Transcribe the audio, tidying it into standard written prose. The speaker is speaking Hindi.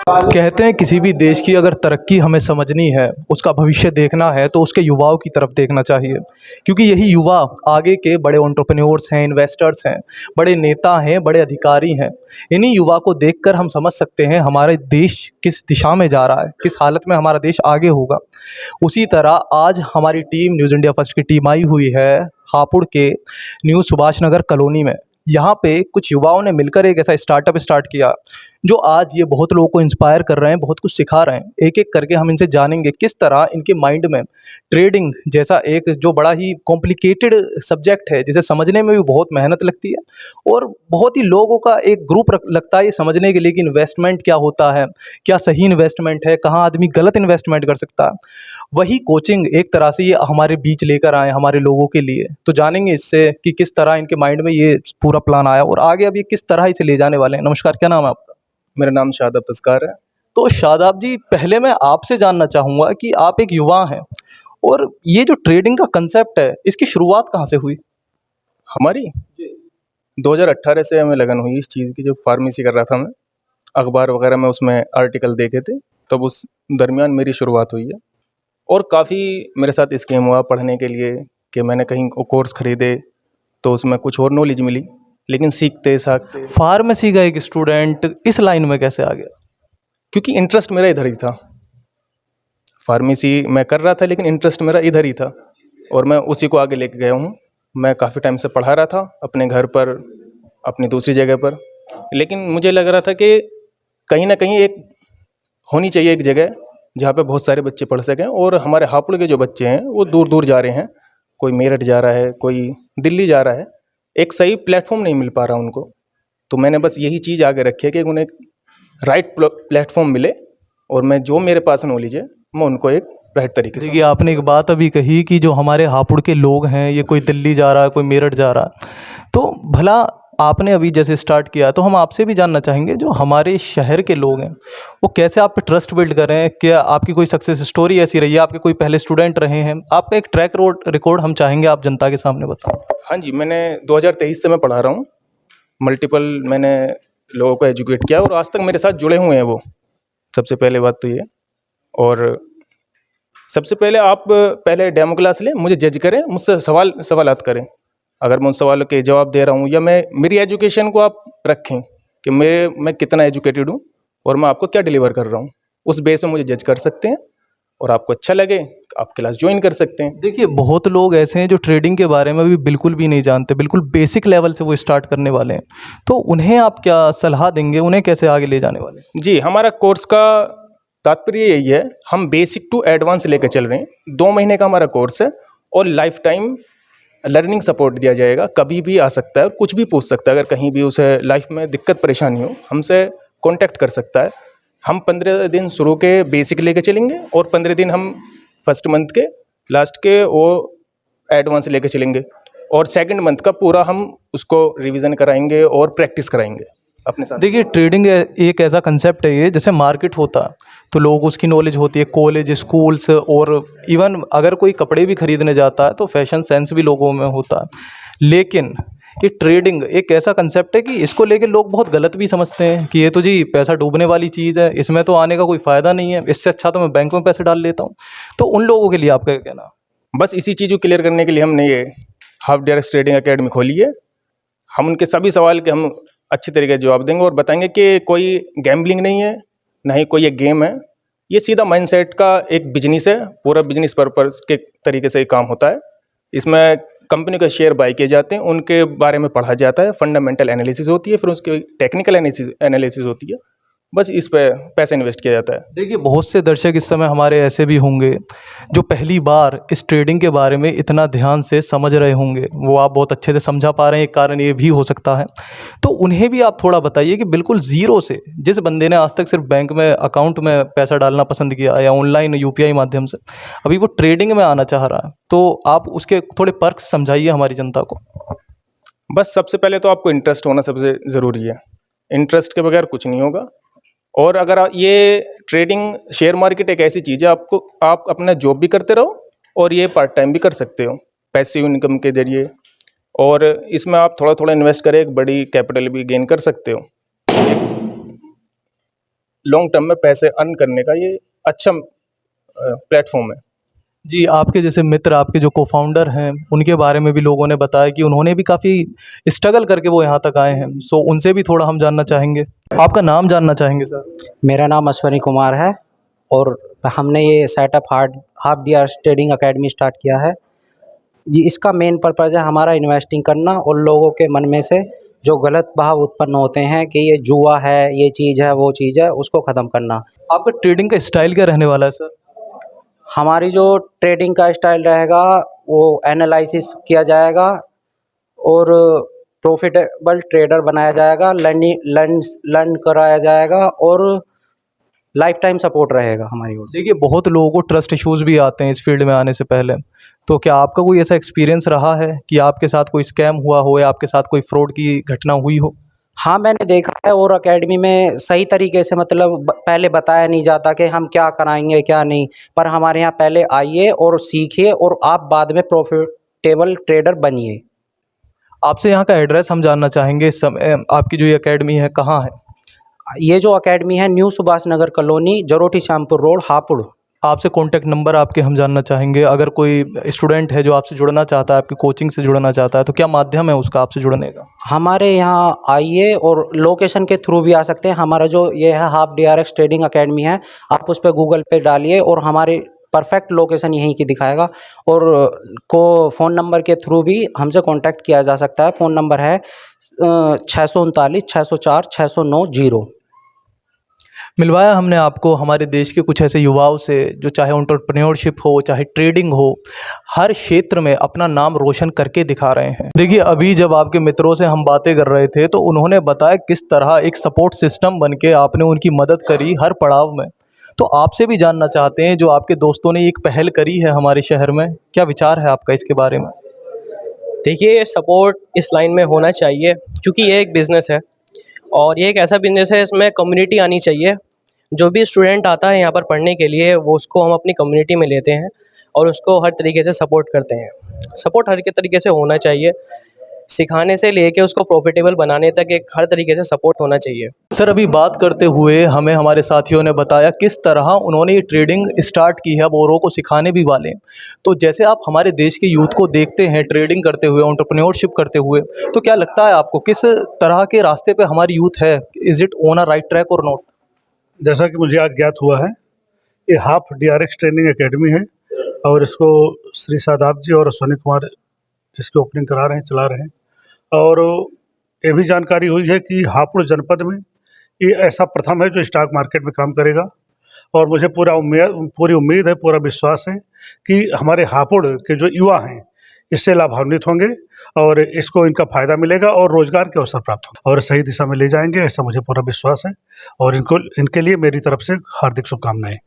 कहते हैं किसी भी देश की अगर तरक्की हमें समझनी है, उसका भविष्य देखना है तो उसके युवाओं की तरफ देखना चाहिए। क्योंकि यही युवा आगे के बड़े एंटरप्रेन्योर्स हैं, इन्वेस्टर्स हैं, बड़े नेता हैं, बड़े अधिकारी हैं। इन्हीं युवा को देखकर हम समझ सकते हैं हमारे देश किस दिशा में जा रहा है, किस हालत में हमारा देश आगे होगा। उसी तरह आज हमारी टीम न्यूज़ इंडिया फर्स्ट की टीम आई हुई है हापुड़ के न्यू सुभाष नगर कॉलोनी में। यहाँ पे कुछ युवाओं ने मिलकर एक ऐसा स्टार्टअप स्टार्ट किया जो आज ये बहुत लोगों को इंस्पायर कर रहे हैं, बहुत कुछ सिखा रहे हैं। एक-एक करके हम इनसे जानेंगे किस तरह इनके माइंड में ट्रेडिंग जैसा एक जो बड़ा ही कॉम्प्लिकेटेड सब्जेक्ट है, जिसे समझने में भी बहुत मेहनत लगती है और बहुत ही लोगों का एक ग्रुप लगता है ये समझने के लिए कि इन्वेस्टमेंट क्या होता है, क्या सही इन्वेस्टमेंट है, कहाँ आदमी गलत इन्वेस्टमेंट कर सकता है। वही कोचिंग एक तरह से ये हमारे बीच लेकर आए हमारे लोगों के लिए। तो जानेंगे इससे कि किस तरह इनके माइंड में ये पूरा प्लान आया और आगे अब ये किस तरह इसे ले जाने वाले हैं। नमस्कार, क्या नाम है आपका? मेरा नाम शादाब तस्कार है। तो शादाब जी, पहले मैं आपसे जानना चाहूँगा कि आप एक युवा हैं और ये जो ट्रेडिंग का कंसेप्ट है, इसकी शुरुआत कहाँ से हुई? हमारी 2018 से हमें लगन हुई इस चीज़ की। जब फार्मेसी कर रहा था मैं, अखबार वगैरह में उसमें आर्टिकल देखे थे, तब उस दरमियान मेरी शुरुआत हुई है। और काफ़ी मेरे साथ स्कैम हुआ पढ़ने के लिए कि मैंने कहीं कोर्स खरीदे तो उसमें कुछ और नॉलेज मिली, लेकिन सीखते साखते फार्मेसी का एक स्टूडेंट इस लाइन में कैसे आ गया? क्योंकि इंटरेस्ट मेरा इधर ही था। फार्मेसी मैं कर रहा था लेकिन इंटरेस्ट मेरा इधर ही था और मैं उसी को आगे लेके गया हूँ। मैं काफ़ी टाइम से पढ़ा रहा था अपने घर पर, अपनी दूसरी जगह पर, लेकिन मुझे लग रहा था कि कहीं ना कहीं एक होनी चाहिए एक जगह जहाँ पे बहुत सारे बच्चे पढ़ सकें। और हमारे हापुड़ के जो बच्चे हैं वो दूर दूर जा रहे हैं, कोई मेरठ जा रहा है, कोई दिल्ली जा रहा है, एक सही प्लेटफॉर्म नहीं मिल पा रहा उनको। तो मैंने बस यही चीज़ आगे रखी है कि उन्हें राइट प्लेटफॉर्म मिले और मैं जो मेरे पास नॉलेज है मैं उनको एक राइट तरीके से। देखिए, आपने एक बात अभी कही कि जो हमारे हापुड़ के लोग हैं, ये कोई दिल्ली जा रहा है, कोई मेरठ जा रहा है। तो भला आपने अभी जैसे स्टार्ट किया, तो हम आपसे भी जानना चाहेंगे जो हमारे शहर के लोग हैं, वो कैसे आप पे ट्रस्ट बिल्ड कर रहे हैं? क्या आपकी कोई सक्सेस स्टोरी ऐसी रही है? आपके कोई पहले स्टूडेंट रहे हैं? आपका एक ट्रैक रिकॉर्ड हम चाहेंगे आप जनता के सामने बताओ। हाँ जी, मैंने 2023 से मैं पढ़ा रहा हूँ। मल्टीपल मैंने लोगों को एजुकेट किया और आज तक मेरे साथ जुड़े हुए हैं वो। सबसे पहले बात तो ये। और सबसे पहले आप पहले डेमो क्लास लें, मुझे जज करें, मुझसे सवालात करें। अगर मैं उन सवालों के जवाब दे रहा हूँ या मैं मेरी एजुकेशन को आप रखें कि मैं कितना एजुकेटेड हूँ और मैं आपको क्या डिलीवर कर रहा हूँ, उस बेस में मुझे जज कर सकते हैं और आपको अच्छा लगे आप क्लास ज्वाइन कर सकते हैं। देखिए, बहुत लोग ऐसे हैं जो ट्रेडिंग के बारे में भी बिल्कुल भी नहीं जानते, बिल्कुल बेसिक लेवल से वो स्टार्ट करने वाले हैं। तो उन्हें आप क्या सलाह देंगे? उन्हें कैसे आगे ले जाने वाले हैं? जी, हमारा कोर्स का तात्पर्य यही है, हम बेसिक टू एडवांस लेकर चल रहे हैं। 2 महीने का हमारा कोर्स है और लाइफ टाइम लर्निंग सपोर्ट दिया जाएगा। कभी भी आ सकता है और कुछ भी पूछ सकता है। अगर कहीं भी उसे लाइफ में दिक्कत परेशानी हो, हमसे कांटेक्ट कर सकता है। हम 15 दिन शुरू के बेसिक लेके चलेंगे और 15 दिन हम फर्स्ट मंथ के लास्ट के वो एडवांस लेके चलेंगे और सेकंड मंथ का पूरा हम उसको रिवीजन कराएंगे और प्रैक्टिस कराएंगे अपने साथ। देखिए, ट्रेडिंग एक ऐसा कंसेप्ट है ये, जैसे मार्केट होता है तो लोग उसकी नॉलेज होती है, कॉलेज स्कूल्स और इवन अगर कोई कपड़े भी खरीदने जाता है तो फैशन सेंस भी लोगों में होता है। लेकिन ये ट्रेडिंग एक ऐसा कंसेप्ट है कि इसको लेके लोग बहुत गलत भी समझते हैं कि ये तो जी पैसा डूबने वाली चीज़ है, इसमें तो आने का कोई फ़ायदा नहीं है, इससे अच्छा तो मैं बैंक में पैसे डाल लेता हूँ। तो उन लोगों के लिए आपका क्या कहना? बस इसी चीज़ को क्लियर करने के लिए हमने ये हाफ डेयर्स ट्रेडिंग एकेडमी खोली है। हम उनके सभी सवाल के हम अच्छी तरीके से जवाब देंगे और बताएंगे कि कोई गैम्बलिंग नहीं है, ना ही कोई एक गेम है। ये सीधा माइंडसेट का एक बिजनेस है, पूरा बिजनेस पर्पस के तरीके से ये काम होता है। इसमें कंपनी का शेयर बाय किए जाते हैं, उनके बारे में पढ़ा जाता है, फंडामेंटल एनालिसिस होती है, फिर उसकी टेक्निकल एनालिसिस होती है। बस इस पे पैसा इन्वेस्ट किया जाता है। देखिए, बहुत से दर्शक इस समय हमारे ऐसे भी होंगे जो पहली बार इस ट्रेडिंग के बारे में इतना ध्यान से समझ रहे होंगे। वो आप बहुत अच्छे से समझा पा रहे हैं, एक कारण ये भी हो सकता है। तो उन्हें भी आप थोड़ा बताइए कि बिल्कुल ज़ीरो से, जिस बंदे ने आज तक सिर्फ बैंक में अकाउंट में पैसा डालना पसंद किया या ऑनलाइन यूपीआई माध्यम से, अभी वो ट्रेडिंग में आना चाह रहा है, तो आप उसके थोड़े पर्क्स समझाइए हमारी जनता को। बस सबसे पहले तो आपको इंटरेस्ट होना सबसे ज़रूरी है। इंटरेस्ट के बगैर कुछ नहीं होगा। और अगर ये ट्रेडिंग शेयर मार्केट एक ऐसी चीज़ है, आप अपना जॉब भी करते रहो और ये पार्ट टाइम भी कर सकते हो पैसिव इनकम के जरिए। और इसमें आप थोड़ा थोड़ा इन्वेस्ट करें, एक बड़ी कैपिटल भी गेन कर सकते हो। लॉन्ग टर्म में पैसे अर्न करने का ये अच्छा प्लेटफॉर्म है। जी, आपके जैसे मित्र, आपके जो को-फाउंडर हैं, उनके बारे में भी लोगों ने बताया कि उन्होंने भी काफ़ी स्ट्रगल करके वो यहाँ तक आए हैं। सो उनसे भी थोड़ा हम जानना चाहेंगे। आपका नाम जानना चाहेंगे सर? मेरा नाम अश्वनी कुमार है और हमने ये setup half DR trading academy start किया है जी। इसका मेन पर्पज़ है हमारा इन्वेस्टिंग करना और लोगों के मन में से जो गलत भाव उत्पन्न होते हैं कि ये जुआ है, ये चीज़ है, वो चीज़ है, उसको ख़त्म करना। आपका ट्रेडिंग का स्टाइल क्या रहने वाला है सर? हमारी जो ट्रेडिंग का स्टाइल रहेगा वो एनालिसिस किया जाएगा और प्रॉफिटेबल ट्रेडर बनाया जाएगा, लर्न कराया जाएगा और लाइफ टाइम सपोर्ट रहेगा हमारी ओर से। देखिए, बहुत लोगों को ट्रस्ट इश्यूज़ भी आते हैं इस फील्ड में आने से पहले। तो क्या आपका कोई ऐसा एक्सपीरियंस रहा है कि आपके साथ कोई स्कैम हुआ हो या आपके साथ कोई फ्रॉड की घटना हुई हो? हाँ, मैंने देखा है और अकेडमी में सही तरीके से मतलब पहले बताया नहीं जाता कि हम क्या कराएंगे क्या नहीं, पर हमारे यहाँ पहले आइए और सीखिए और आप बाद में प्रॉफिटेबल ट्रेडर बनिए। आपसे यहाँ का एड्रेस हम जानना चाहेंगे। इस समय आपकी जो ये अकेडमी है, कहाँ है? ये जो अकेडमी है new Subhash Nagar colony, जरोटी Shyampur road, Hapur. आपसे कॉन्टैक्ट नंबर आपके हम जानना चाहेंगे। अगर कोई स्टूडेंट है जो आपसे जुड़ना चाहता है, आपकी कोचिंग से जुड़ना चाहता है, तो क्या माध्यम है उसका आपसे जुड़ने का? हमारे यहाँ आइए और लोकेशन के थ्रू भी आ सकते हैं। हमारा जो ये है हाफ डीआरएक्स ट्रेडिंग अकेडमी है, आप उस पर गूगल पे डालिए और हमारे परफेक्ट लोकेशन यहीं की दिखाएगा और को फ़ोन नंबर के थ्रू भी हमसे कांटेक्ट किया जा सकता है। फ़ोन नंबर है 639 604 6090। मिलवाया हमने आपको हमारे देश के कुछ ऐसे युवाओं से जो चाहे एंटरप्रेन्योरशिप हो, चाहे ट्रेडिंग हो, हर क्षेत्र में अपना नाम रोशन करके दिखा रहे हैं। देखिए, अभी जब आपके मित्रों से हम बातें कर रहे थे तो उन्होंने बताया किस तरह एक सपोर्ट सिस्टम बन के आपने उनकी मदद करी हर पड़ाव में। तो आपसे भी जानना चाहते हैं, जो आपके दोस्तों ने एक पहल करी है हमारे शहर में, क्या विचार है आपका इसके बारे में? देखिए, सपोर्ट इस लाइन में होना चाहिए क्योंकि ये एक बिज़नेस है और ये एक ऐसा बिज़नेस है इसमें कम्युनिटी आनी चाहिए। जो भी स्टूडेंट आता है यहाँ पर पढ़ने के लिए वो उसको हम अपनी कम्युनिटी में लेते हैं और उसको हर तरीके से सपोर्ट करते हैं। सपोर्ट हर के तरीके से होना चाहिए, सिखाने से लेके उसको प्रॉफिटेबल बनाने तक एक हर तरीके से सपोर्ट होना चाहिए। सर, अभी बात करते हुए हमें हमारे साथियों ने बताया किस तरह उन्होंने ये ट्रेडिंग स्टार्ट की है, अब औरों को सिखाने भी वाले हैं। तो जैसे आप हमारे देश के यूथ को देखते हैं ट्रेडिंग करते हुए, एंटरप्रेन्योरशिप करते हुए, तो क्या लगता है आपको किस तरह के रास्ते पे हमारी यूथ है? Is it on a right track और नॉट? जैसा कि मुझे आज ज्ञात हुआ है, ये हाफ डीआरएक्स ट्रेनिंग एकेडमी है और इसको श्री शादाब जी और अश्वनी कुमार इसकी ओपनिंग करा रहे हैं, चला रहे हैं। और ये भी जानकारी हुई है कि हापुड़ जनपद में ये ऐसा प्रथम है जो स्टॉक मार्केट में काम करेगा और मुझे पूरी उम्मीद है, पूरा विश्वास है कि हमारे हापुड़ के जो युवा हैं इससे लाभान्वित होंगे और इसको इनका फ़ायदा मिलेगा और रोज़गार के अवसर प्राप्त होंगे और सही दिशा में ले जाएंगे, ऐसा मुझे पूरा विश्वास है और इनके लिए मेरी तरफ से हार्दिक शुभकामनाएं।